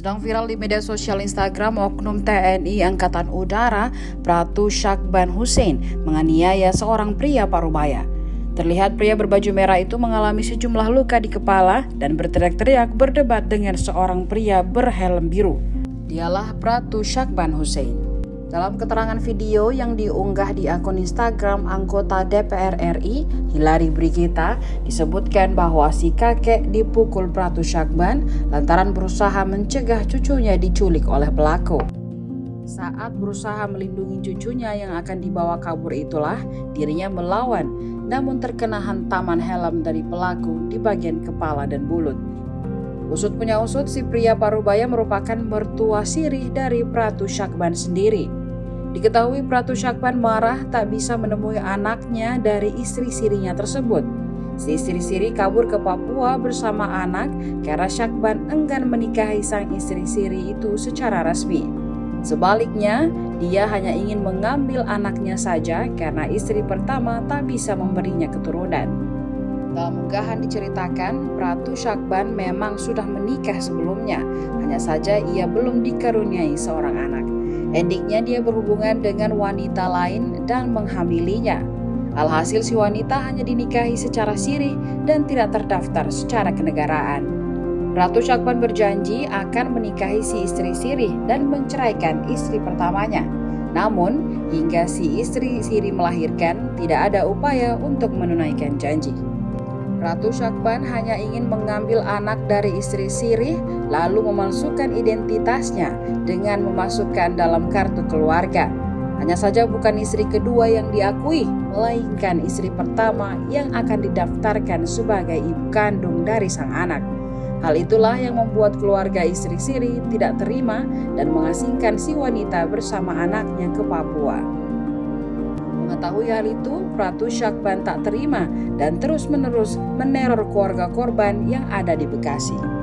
Sedang viral di media sosial Instagram, oknum TNI Angkatan Udara Pratu Syakban Hussein menganiaya seorang pria Parubaya. Terlihat pria berbaju merah itu mengalami sejumlah luka di kepala dan berteriak-teriak berdebat dengan seorang pria berhelm biru. Dialah Pratu Syakban Hussein. Dalam keterangan video yang diunggah di akun Instagram anggota DPR RI, Hillary Brigita, disebutkan bahwa si kakek dipukul Pratu Syakban lantaran berusaha mencegah cucunya diculik oleh pelaku. Saat berusaha melindungi cucunya yang akan dibawa kabur itulah dirinya melawan, namun terkena hantaman helm dari pelaku di bagian kepala dan mulut. Usut punya usut, si pria Parubaya merupakan mertua sirih dari Pratu Syakban sendiri. Diketahui Pratu Syakban marah tak bisa menemui anaknya dari istri sirinya tersebut. Si istri siri kabur ke Papua bersama anak karena Syakban enggan menikahi sang istri siri itu secara resmi. Sebaliknya, dia hanya ingin mengambil anaknya saja karena istri pertama tak bisa memberinya keturunan. Dalam unggahan diceritakan, Pratu Syakban memang sudah menikah sebelumnya, hanya saja ia belum dikaruniai seorang anak. Endingnya dia berhubungan dengan wanita lain dan menghamilinya. Alhasil si wanita hanya dinikahi secara sirih dan tidak terdaftar secara kenegaraan. Pratu Syakban berjanji akan menikahi si istri sirih dan menceraikan istri pertamanya. Namun, hingga si istri sirih melahirkan, tidak ada upaya untuk menunaikan janji. Pratu Syakban hanya ingin mengambil anak dari istri sirih lalu memalsukan identitasnya dengan memasukkan dalam kartu keluarga. Hanya saja bukan istri kedua yang diakui, melainkan istri pertama yang akan didaftarkan sebagai ibu kandung dari sang anak. Hal itulah yang membuat keluarga istri sirih tidak terima dan mengasingkan si wanita bersama anaknya ke Papua. Mengetahui hal itu, Pratu Syakban tak terima dan terus-menerus meneror keluarga korban yang ada di Bekasi.